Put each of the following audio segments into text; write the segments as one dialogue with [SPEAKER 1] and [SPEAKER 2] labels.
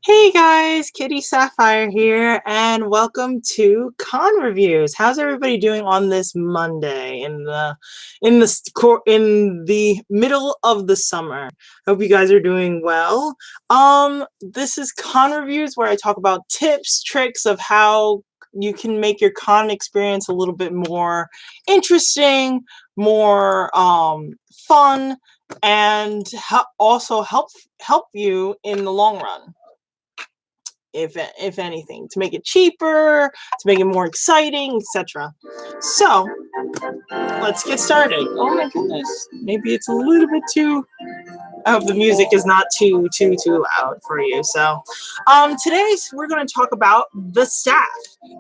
[SPEAKER 1] Hey guys, Kitty Sapphire here, and welcome to Con Reviews. How's everybody doing on this Monday in the middle of the summer? Hope you guys are doing well. This is Con Reviews where I talk about tips, tricks of how you can make your con experience a little bit more interesting, more fun, and also help you in the long run, if anything, to make it cheaper, to make it more exciting, etc. So let's get started. Oh my goodness, maybe it's a little bit too. I hope the music is not too loud for you. So today we're going to talk about the staff,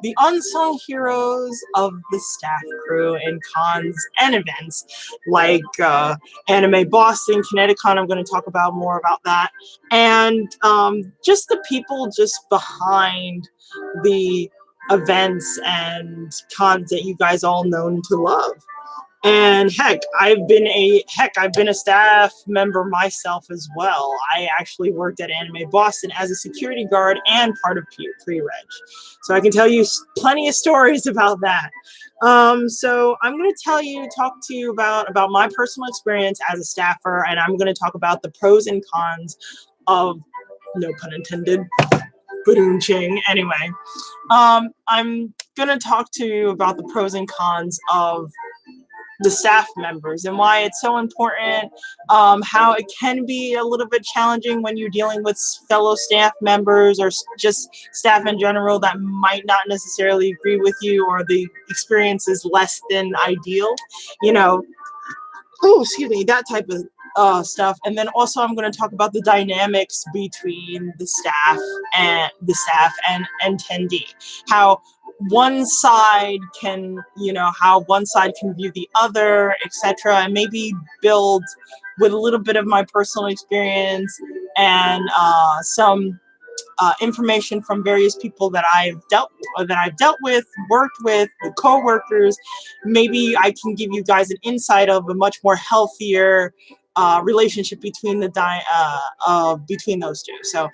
[SPEAKER 1] the unsung heroes of the staff crew in cons and events like Anime Boston, ConnectiCon. I'm going to talk about more about that, and just the people just behind the events and cons that you guys all know to love. And I've been a staff member myself as well. I actually worked at Anime Boston as a security guard and part of pre-reg. So I can tell you plenty of stories about that. So I'm going to talk to you about my personal experience as a staffer, and I'm going to talk about the pros and cons of, no pun intended, ba-doom-ching. Anyway, I'm going to talk to you about the pros and cons of the staff members and why it's so important, how it can be a little bit challenging when you're dealing with fellow staff members or just staff in general that might not necessarily agree with you, or the experience is less than ideal, that type of stuff. And then also I'm going to talk about the dynamics between the staff and attendee, how one side can view the other, etc., and maybe build with a little bit of my personal experience and some information from various people that I've dealt with, worked with, the co-workers. Maybe I can give you guys an insight of a much more healthier relationship between between those two. So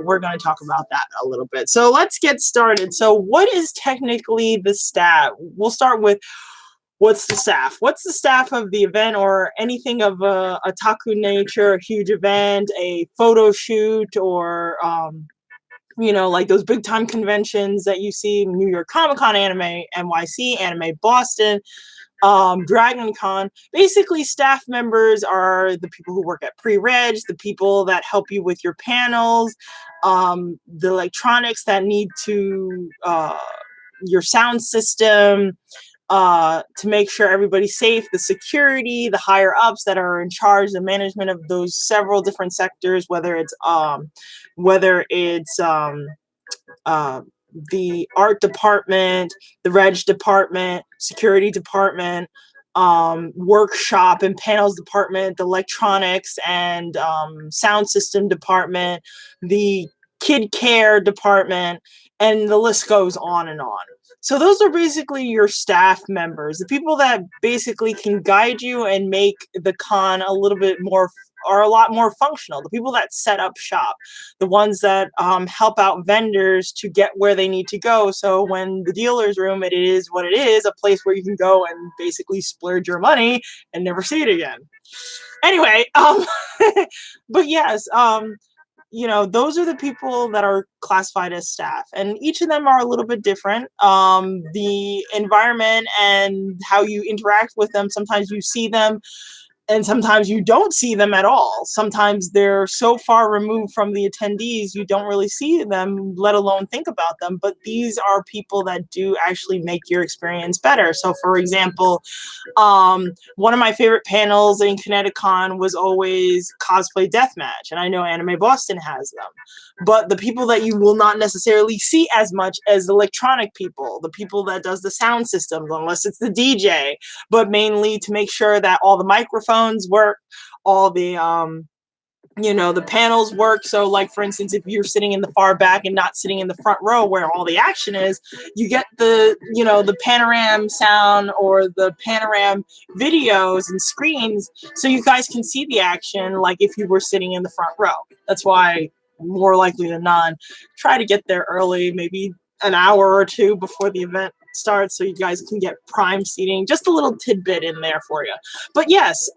[SPEAKER 1] we're going to talk about that a little bit. So let's get started. So what is technically the staff? We'll start with what's the staff? What's the staff of the event, or anything of a taku nature, a huge event, a photo shoot, or like those big time conventions that you see, New York Comic Con, Anime NYC, Anime Boston, Dragon Con. Basically, staff members are the people who work at pre-reg, the people that help you with your panels, the electronics that need to your sound system, to make sure everybody's safe, the security, the higher ups that are in charge, the management of those several different sectors, whether it's the art department, the reg department, security department, workshop and panels department, the electronics and sound system department, the kid care department, and the list goes on and on. So those are basically your staff members, the people that basically can guide you and make the con a lot more functional, the people that set up shop, the ones that help out vendors to get where they need to go. So when the dealer's room, it is what it is, a place where you can go and basically splurge your money and never see it again. Anyway, but yes, those are the people that are classified as staff, and each of them are a little bit different. The environment and how you interact with them, sometimes you see them and sometimes you don't see them at all. Sometimes they're so far removed from the attendees you don't really see them, let alone think about them. But these are people that do actually make your experience better. So for example, one of my favorite panels in ConnectiCon was always cosplay deathmatch, and I know Anime Boston has them. But the people that you will not necessarily see as much as the electronic people, the people that does the sound systems, unless it's the DJ, but mainly to make sure that all the microphones work, all the the panels work. So like, for instance, if you're sitting in the far back and not sitting in the front row where all the action is, you get the panorama sound or the panorama videos and screens, so you guys can see the action like if you were sitting in the front row. That's why more likely than not, try to get there early, maybe an hour or two before the event starts, so you guys can get prime seating. Just a little tidbit in there for you. But yes,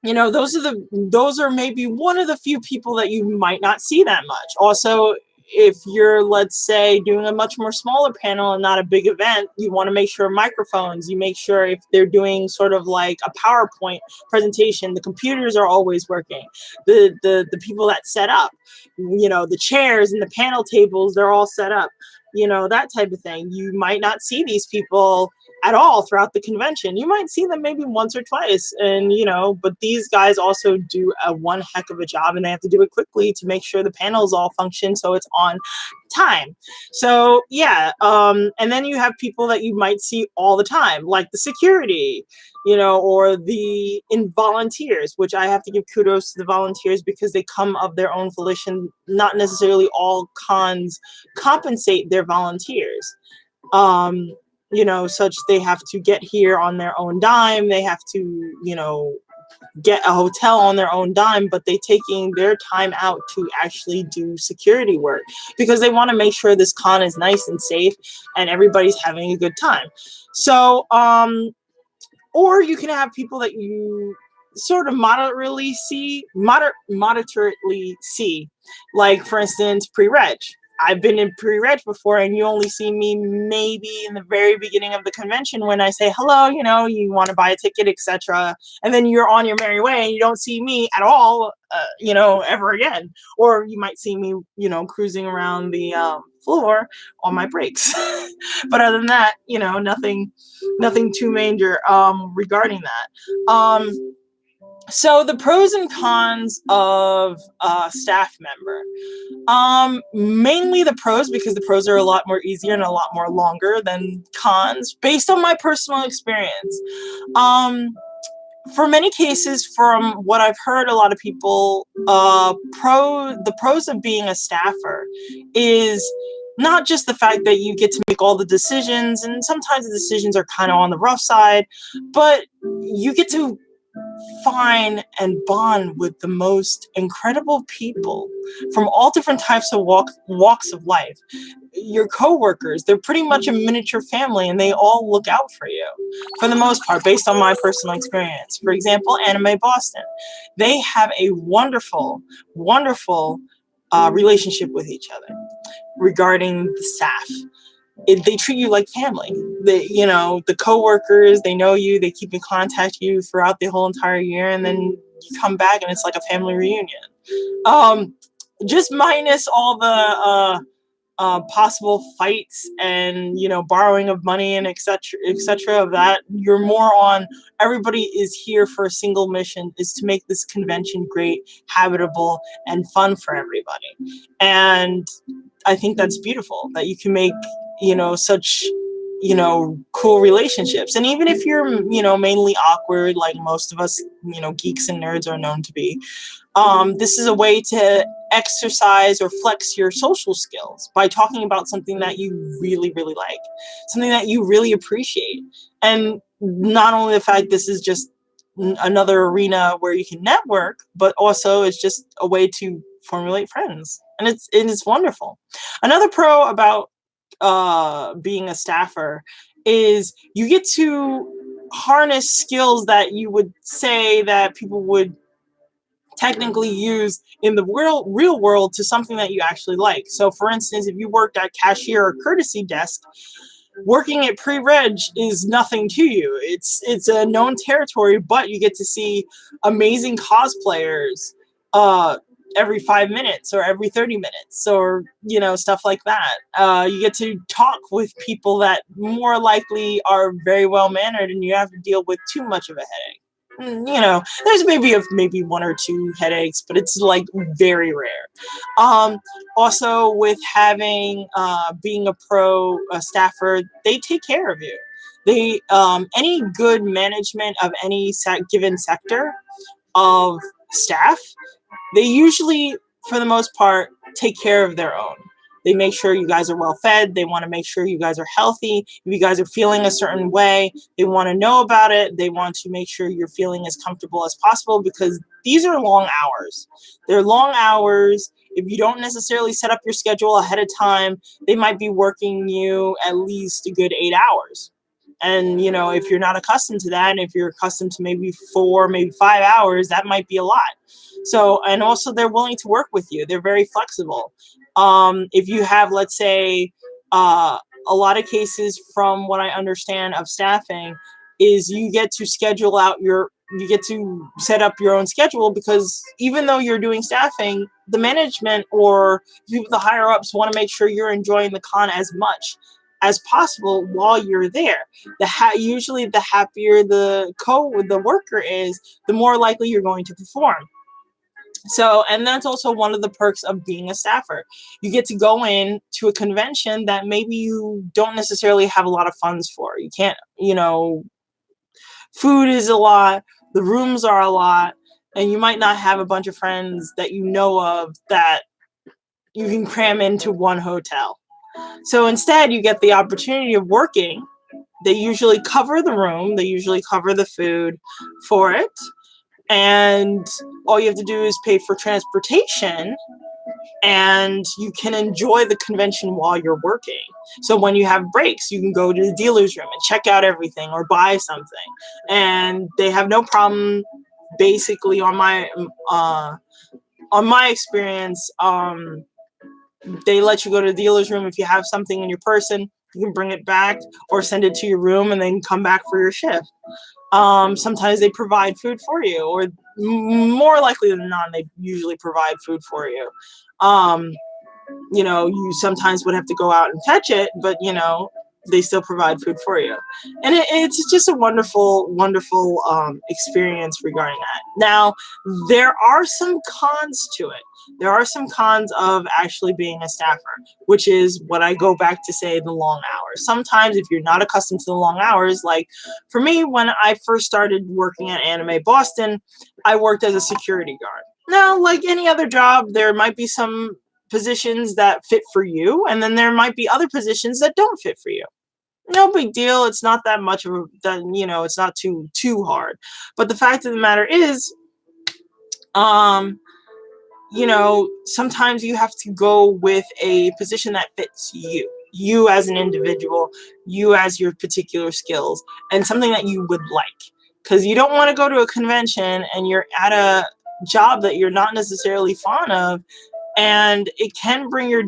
[SPEAKER 1] you know, those are maybe one of the few people that you might not see that much. Also, if you're, let's say, doing a much more smaller panel and not a big event, you want to make sure microphones, you make sure if they're doing sort of like a PowerPoint presentation, the computers are always working. The people that set up, you know, the chairs and the panel tables, they're all set up, you know, that type of thing. You might not see these people at all throughout the convention. You might see them maybe once or twice, and you know, but these guys also do a one heck of a job, and they have to do it quickly to make sure the panels all function so it's on time. So yeah, and then you have people that you might see all the time, like the security, you know, or the volunteers, which I have to give kudos to the volunteers because they come of their own volition. Not necessarily all cons compensate their volunteers. You know, such they have to get here on their own dime. They have to, you know, get a hotel on their own dime, but they taking their time out to actually do security work because they want to make sure this con is nice and safe and everybody's having a good time. So, or you can have people that you sort of moderately see, like for instance, pre-reg. I've been in pre-reg before, and you only see me maybe in the very beginning of the convention when I say hello, you know, you want to buy a ticket, etc. And then you're on your merry way, and you don't see me at all, you know, ever again. Or you might see me, you know, cruising around the floor on my breaks. But other than that, you know, nothing too major regarding that. So the pros and cons of a staff member. Mainly the pros, because the pros are a lot more easier and a lot more longer than cons, based on my personal experience. For many cases, from what I've heard, a lot of people, the pros of being a staffer is not just the fact that you get to make all the decisions, and sometimes the decisions are kind of on the rough side, but you get to find and bond with the most incredible people from all different types of walks of life. Your coworkers, they're pretty much a miniature family, and they all look out for you for the most part, based on my personal experience. For example, Anime Boston, they have a wonderful relationship with each other regarding the staff. They treat you like family. They, you know, the coworkers, they know you, they keep in contact with you throughout the whole entire year, and then you come back and it's like a family reunion. Just minus all the possible fights and, you know, borrowing of money and etc. Of that, you're more on everybody is here for a single mission, is to make this convention great, habitable, and fun for everybody. And I think that's beautiful that you can make, you know, such, you know, cool relationships. And even if you're, you know, mainly awkward, like most of us, you know, geeks and nerds are known to be, this is a way to exercise or flex your social skills by talking about something that you really, really like, something that you really appreciate. And not only the fact this is just another arena where you can network, but also it's just a way to formulate friends. And it is wonderful. Another pro about being a staffer is you get to harness skills that you would say that people would technically use in the real world to something that you actually like. So for instance, if you worked at cashier or courtesy desk, working at pre-reg is nothing to you. It's a known territory, but you get to see amazing cosplayers every 5 minutes or every 30 minutes, or, you know, stuff like that. You get to talk with people that more likely are very well mannered, and you have to deal with too much of a headache. You know, there's maybe one or two headaches, but it's like very rare. Also, with having being a pro staffer, they take care of you. They any good management of any given sector of staff, they usually, for the most part, take care of their own. They make sure you guys are well fed. They want to make sure you guys are healthy. If you guys are feeling a certain way, they want to know about it. They want to make sure you're feeling as comfortable as possible, because these are long hours. They're long hours. If you don't necessarily set up your schedule ahead of time, they might be working you at least a good 8 hours. And, if you're not accustomed to that, and if you're accustomed to maybe 4, maybe 5 hours, that might be a lot. So, and also they're willing to work with you. They're very flexible. If you have, let's say, a lot of cases, from what I understand of staffing, is you get to set up your own schedule, because even though you're doing staffing, the management or people, the higher ups, want to make sure you're enjoying the con as much as possible while you're there. Usually the happier the worker is, the more likely you're going to perform. So, and that's also one of the perks of being a staffer. You get to go in to a convention that maybe you don't necessarily have a lot of funds for. You can't, food is a lot, the rooms are a lot, and you might not have a bunch of friends that you know of that you can cram into one hotel. So instead, you get the opportunity of working. They usually cover the room, they usually cover the food for it. And all you have to do is pay for transportation, and you can enjoy the convention while you're working. So when you have breaks, you can go to the dealer's room and check out everything or buy something. And they have no problem, basically, on my experience, they let you go to the dealer's room. If you have something in your person, you can bring it back or send it to your room and then come back for your shift. Sometimes they provide food for you, or more likely than not, they usually provide food for you. You sometimes would have to go out and fetch it, but they still provide food for you. And it's just a wonderful, wonderful experience regarding that. Now, there are some cons to it. There are some cons of actually being a staffer, which is what I go back to say, the long hours. Sometimes if you're not accustomed to the long hours, like for me, when I first started working at Anime Boston, I worked as a security guard. Now, like any other job, there might be some positions that fit for you, and then there might be other positions that don't fit for you. No big deal. It's not that much of it's not too hard. But the fact of the matter is, sometimes you have to go with a position that fits you as an individual, you as your particular skills, and something that you would like. Because you don't want to go to a convention and you're at a job that you're not necessarily fond of, and it can bring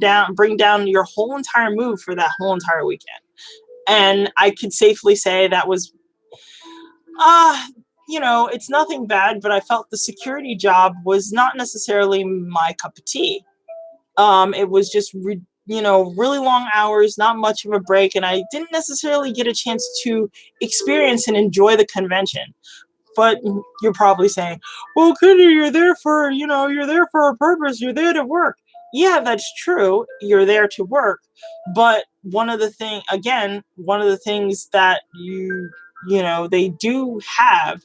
[SPEAKER 1] down your whole entire mood for that whole entire weekend. And I could safely say that was, it's nothing bad, but I felt the security job was not necessarily my cup of tea. It was just, really long hours, not much of a break, and I didn't necessarily get a chance to experience and enjoy the convention. But you're probably saying, well, Kitty, you're there for a purpose. You're there to work. Yeah, that's true. You're there to work. But one of the things that they do have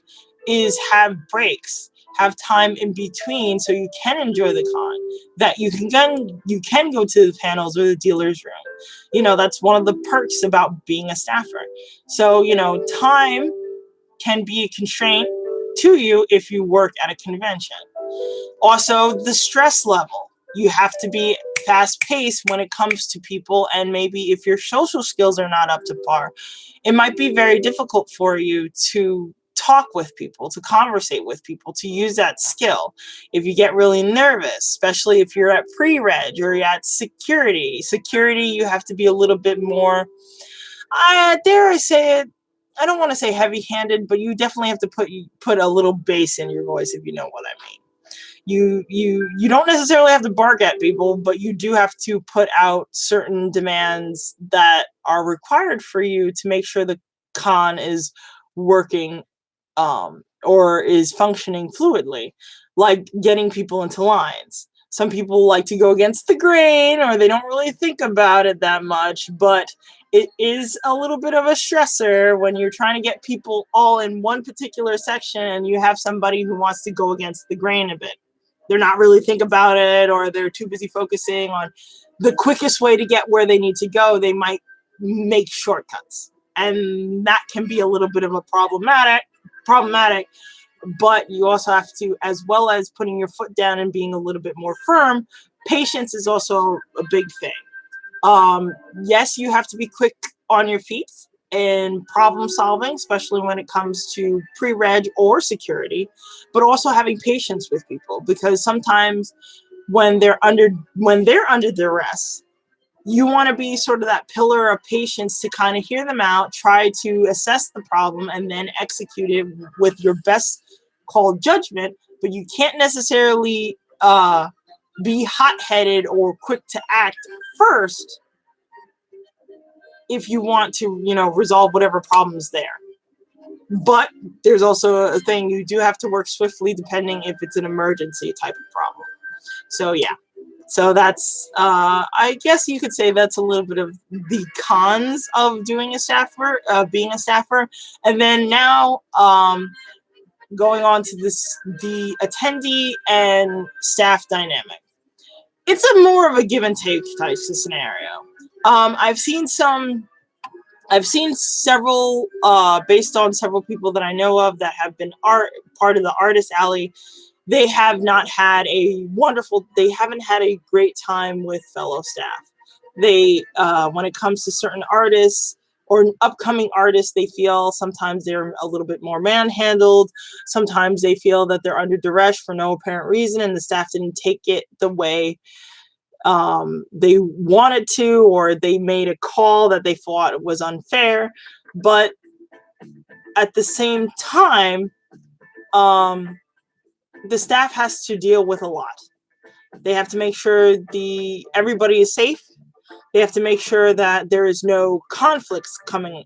[SPEAKER 1] breaks, have time in between, so you can enjoy the con, that you can go to the panels or the dealer's room. That's one of the perks about being a staffer. So, time can be a constraint to you if you work at a convention. Also, the stress level. You have to be fast-paced when it comes to people, and maybe if your social skills are not up to par, it might be very difficult for you to talk with people, to conversate with people, to use that skill. If you get really nervous, especially if you're at pre-reg or you're at security, you have to be a little bit more, dare I say it, I don't want to say heavy-handed, but you definitely have to put a little bass in your voice, if you know what I mean. You don't necessarily have to bark at people, but you do have to put out certain demands that are required for you to make sure the con is working, or is functioning fluidly, like getting people into lines. Some people like to go against the grain, or they don't really think about it that much, but it is a little bit of a stressor when you're trying to get people all in one particular section and you have somebody who wants to go against the grain a bit. They're not really thinking about it, or they're too busy focusing on the quickest way to get where they need to go, they might make shortcuts. And that can be a little bit of a problematic, but you also have to, as well as putting your foot down and being a little bit more firm, patience is also a big thing. Yes, you have to be quick on your feet in problem solving, especially when it comes to pre-reg or security, but also having patience with people, because sometimes when they're under duress, you want to be sort of that pillar of patience to kind of hear them out, try to assess the problem, and then execute it with your best called judgment. But you can't necessarily be hot-headed or quick to act first if you want to, resolve whatever problem is there. But there's also a thing, you do have to work swiftly depending if it's an emergency type of problem. So yeah. So that's, I guess you could say that's a little bit of the cons of doing being a staffer. And then now, going on to the attendee and staff dynamic. It's a more of a give and take type of scenario. I've seen several, based on several people that I know of that have been part of the artist alley. They have not had they haven't had a great time with fellow staff. They, when it comes to certain artists or upcoming artists, they feel sometimes they're a little bit more manhandled. Sometimes they feel that they're under duress for no apparent reason, and the staff didn't take it the way they wanted to, or they made a call that they thought was unfair. But at the same time, the staff has to deal with a lot. They have to make sure everybody is safe. They have to make sure that there is no conflicts coming,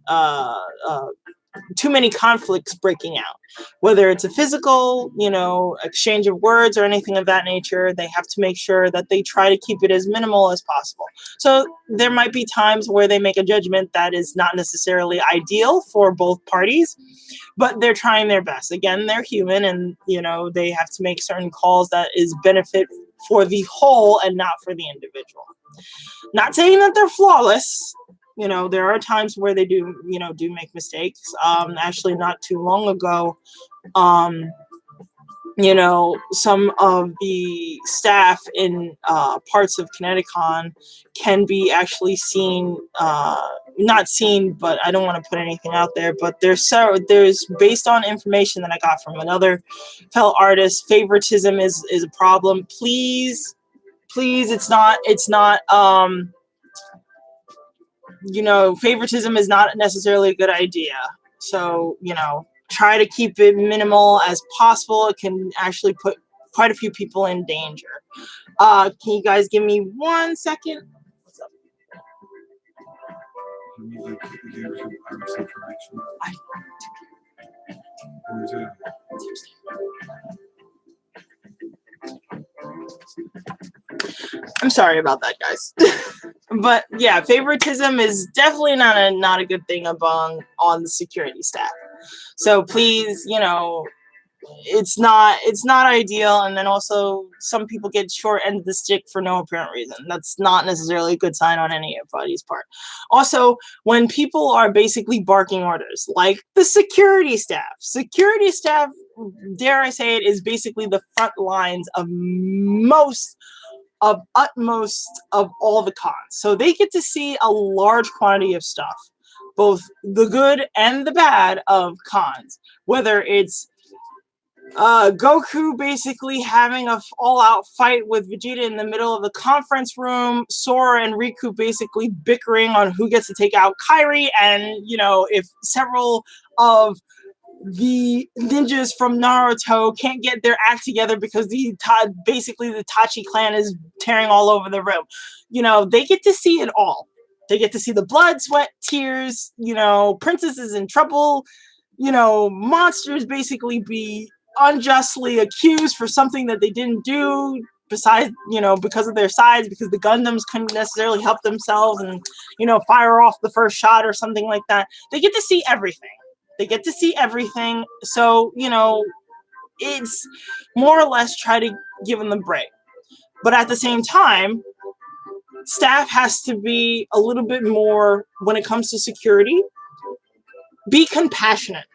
[SPEAKER 1] too many conflicts breaking out, whether it's a physical, exchange of words or anything of that nature. They have to make sure that they try to keep it as minimal as possible. So there might be times where they make a judgment that is not necessarily ideal for both parties, but they're trying their best. Again, they're human, and they have to make certain calls that is benefit for the whole and not for the individual. Not saying that they're flawless. There are times where they do make mistakes. Actually, not too long ago, some of the staff in parts of ConnectiCon can be actually seen, not seen, but I don't want to put anything out there, but there's based on information that I got from another fellow artist, favoritism is a problem. Please, it's not, favoritism is not necessarily a good idea. So, try to keep it minimal as possible. It can actually put quite a few people in danger. Can you guys give me 1 second? What's up? I'm sorry about that, guys. But yeah, favoritism is definitely not a good thing on the security staff. So please, it's not ideal. And then also, some people get short end of the stick for no apparent reason. That's not necessarily a good sign on anybody's part. Also, when people are basically barking orders, like the security staff, dare I say it, is basically the front lines of utmost of all the cons. So they get to see a large quantity of stuff, both the good and the bad of cons, whether it's Goku basically having a all-out fight with Vegeta in the middle of the conference room, Sora and Riku basically bickering on who gets to take out Kairi, and if several of the ninjas from Naruto can't get their act together because basically the Tachi clan is tearing all over the room. They get to see it all. They get to see the blood, sweat, tears, princesses in trouble, monsters basically be unjustly accused for something that they didn't do, besides, because of their size, because the Gundams couldn't necessarily help themselves and, fire off the first shot or something like that. They get to see everything. So, it's more or less try to give them the break. But at the same time, staff has to be a little bit more, when it comes to security, be compassionate.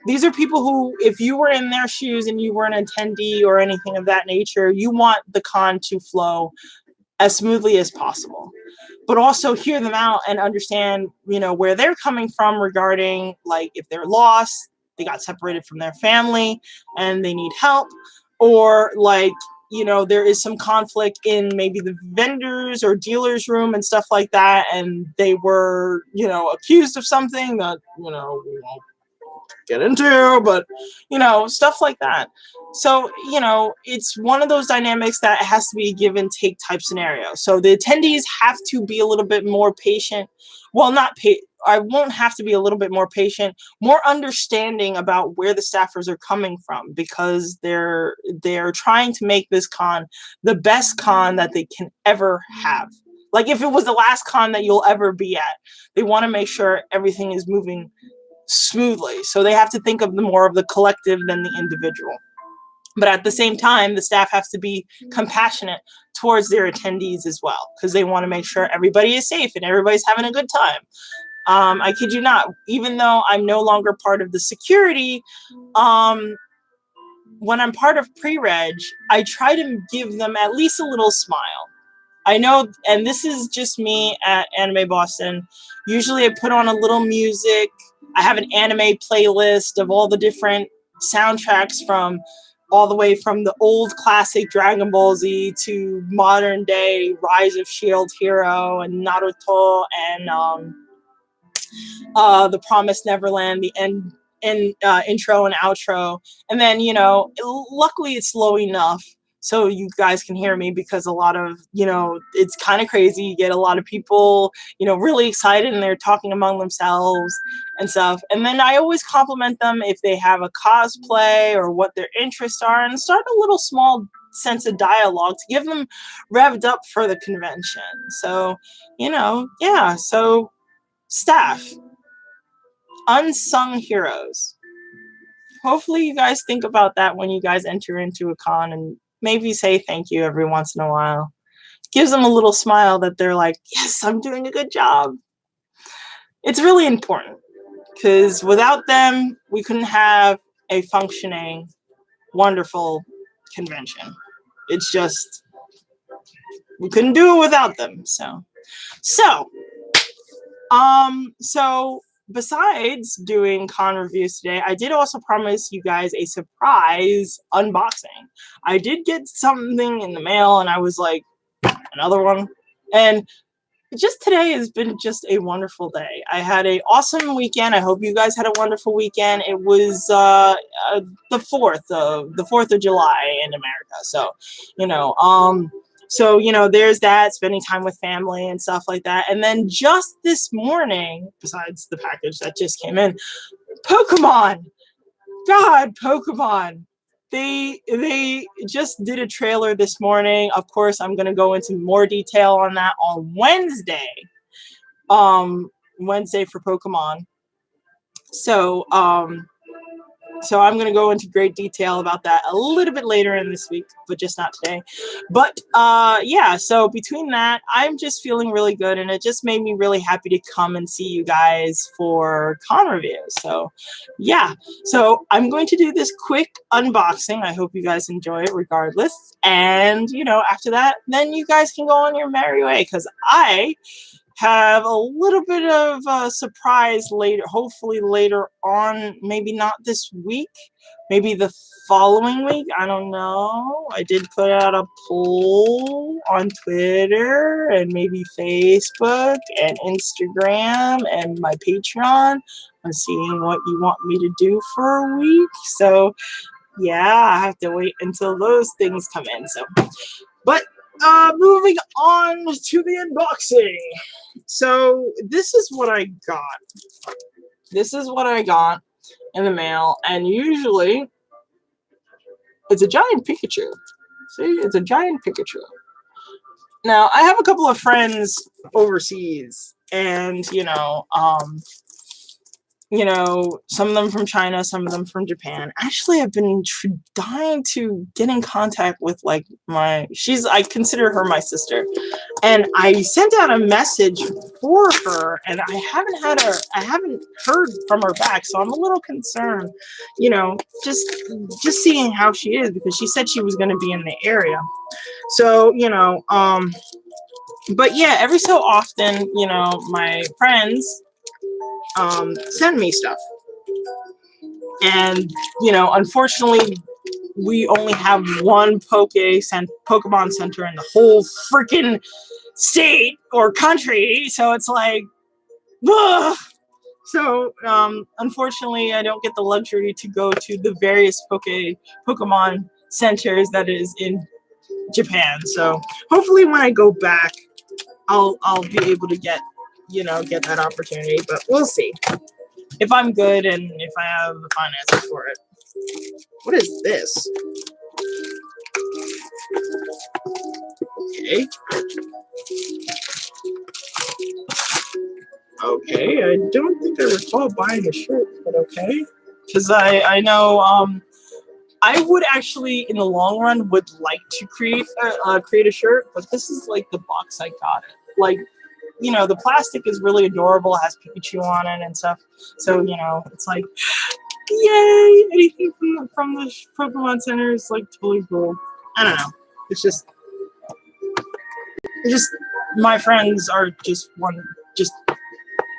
[SPEAKER 1] These are people who, if you were in their shoes and you were an attendee or anything of that nature, you want the con to flow as smoothly as possible. But also hear them out and understand, where they're coming from regarding, like, if they're lost, they got separated from their family and they need help, or like, there is some conflict in maybe the vendors or dealers room and stuff like that, and they were, accused of something that, we won't get into, but stuff like that. So it's one of those dynamics that has to be a give and take type scenario. So the attendees have to be a little bit more patient. Well, not I won't have to be a little bit more patient, more understanding about where the staffers are coming from, because they're trying to make this con the best con that they can ever have. Like, if it was the last con that you'll ever be at, they want to make sure everything is moving smoothly. So they have to think of more of the collective than the individual. But at the same time, the staff has to be compassionate towards their attendees as well, because they want to make sure everybody is safe and everybody's having a good time. I kid you not, even though I'm no longer part of the security, when I'm part of pre-reg, I try to give them at least a little smile. I know, and this is just me at Anime Boston. Usually I put on a little music. I have an anime playlist of all the different soundtracks, from all the way from the old classic Dragon Ball Z to modern day Rise of Shield Hero and Naruto and The Promised Neverland, the intro and outro. And then, luckily it's low enough so you guys can hear me, because a lot of, it's kind of crazy. You get a lot of people, really excited, and they're talking among themselves and stuff. And then I always compliment them if they have a cosplay or what their interests are, and start a little small sense of dialogue to give them revved up for the convention. So, yeah. So staff, unsung heroes. Hopefully you guys think about that when you guys enter into a con, and maybe say thank you every once in a while. Gives them a little smile that they're like, yes, I'm doing a good job. It's really important, because without them, we couldn't have a functioning, wonderful convention. It's just, we couldn't do it without them. So besides doing con reviews today, I did also promise you guys a surprise unboxing. I did get something in the mail, and I was like, another one. And just today has been just a wonderful day. I had an awesome weekend. I hope you guys had a wonderful weekend. It was the 4th of July in America. So, there's that, spending time with family and stuff like that. And then just this morning, besides the package that just came in, Pokemon. God, Pokemon. They just did a trailer this morning. Of course, I'm going to go into more detail on that on Wednesday. Wednesday for Pokemon. So I'm going to go into great detail about that a little bit later in this week, but just not today. But yeah, so between that, I'm just feeling really good, and it just made me really happy to come and see you guys for con reviews. So yeah, so I'm going to do this quick unboxing. I hope you guys enjoy it regardless. And, after that, then you guys can go on your merry way, because I have a little bit of a surprise later, hopefully later on, maybe not this week, maybe the following week. I don't know. I did put out a poll on Twitter and maybe Facebook and Instagram and my Patreon on seeing what you want me to do for a week. So yeah, I have to wait until those things come in. So, but moving on to the unboxing. So this is what I got. This is what I got in the mail, and usually it's a giant Pikachu. See, it's a giant Pikachu. Now, I have a couple of friends overseas, and You know, some of them from China, some of them from Japan. Actually, I've been dying to get in contact with like I consider her my sister. And I sent out a message for her, and I haven't heard from her back, so I'm a little concerned, you know, just seeing how she is, because she said she was going to be in the area. So, but yeah, every so often, my friends send me stuff. And, unfortunately, we only have one Pokemon Center in the whole freaking state or country. So it's like, ugh. So unfortunately, I don't get the luxury to go to the various Pokemon centers that is in Japan. So hopefully, when I go back, I'll be able to get that opportunity. But we'll see if I'm good and if I have the finances for it. What is this? Okay. Okay, I don't think I recall buying a shirt, but okay. Because I know I would actually in the long run would like to create a shirt, but this is like the box I got it. Like, the plastic is really adorable, it has Pikachu on it and stuff. So, it's like, yay! Anything from the Pokemon Center is like totally cool. I don't know. It's just my friends are just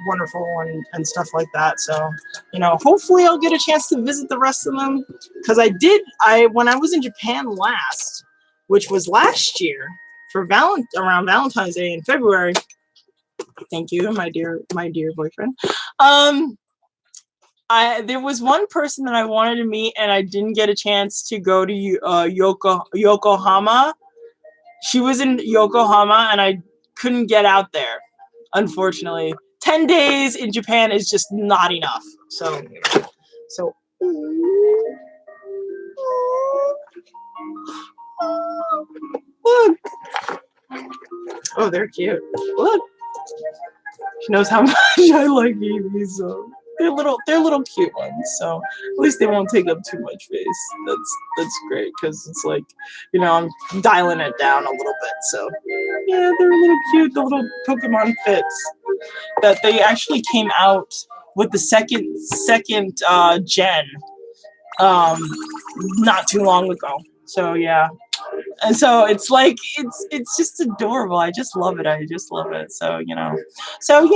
[SPEAKER 1] wonderful and stuff like that. So, hopefully I'll get a chance to visit the rest of them, because when I was in Japan last, which was last year for around Valentine's Day in February. Thank you, my dear boyfriend. There was one person that I wanted to meet, and I didn't get a chance to go to Yokohama. She was in Yokohama, and I couldn't get out there, unfortunately. 10 days in Japan is just not enough. So. Look. Oh, they're cute. Look. She knows how much I like Eevee, so they're little cute ones. So at least they won't take up too much space. That's great, because it's like, I'm dialing it down a little bit. So yeah, they're a little cute. The little Pokemon fits that they actually came out with the second gen not too long ago. So yeah. And so it's like it's just adorable. I just love it. So so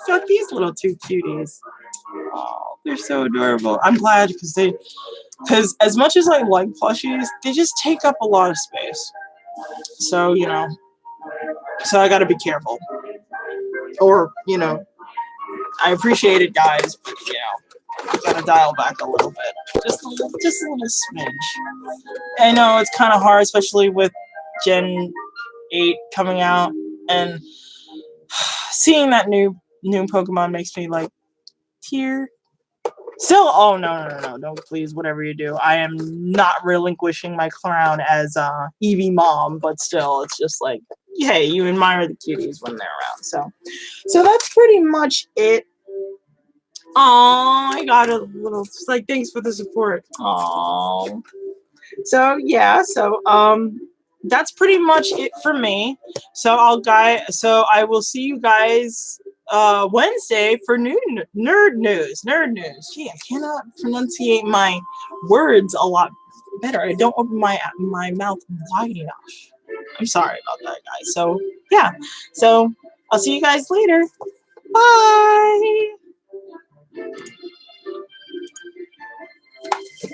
[SPEAKER 1] got these little two cuties. Oh, they're so adorable. I'm glad, because as much as I like plushies, they just take up a lot of space. So so I got to be careful. Or I appreciate it, guys, but gotta dial back a little bit, just a little smidge. I know it's kind of hard, especially with Gen 8 coming out, and seeing that new Pokemon makes me like tear. Still, oh no, don't, please, whatever you do. I am not relinquishing my crown as Eevee mom, but still, it's just like, hey, you admire the cuties when they're around. So that's pretty much it. Oh, I got a little, just like, thanks for the support. Oh. So yeah, that's pretty much it for me. So I will see you guys Wednesday for nerd news. Gee, I cannot pronunciate my words a lot better. I don't open my mouth wide enough. I'm sorry about that, guys. So yeah, so I'll see you guys later. Bye.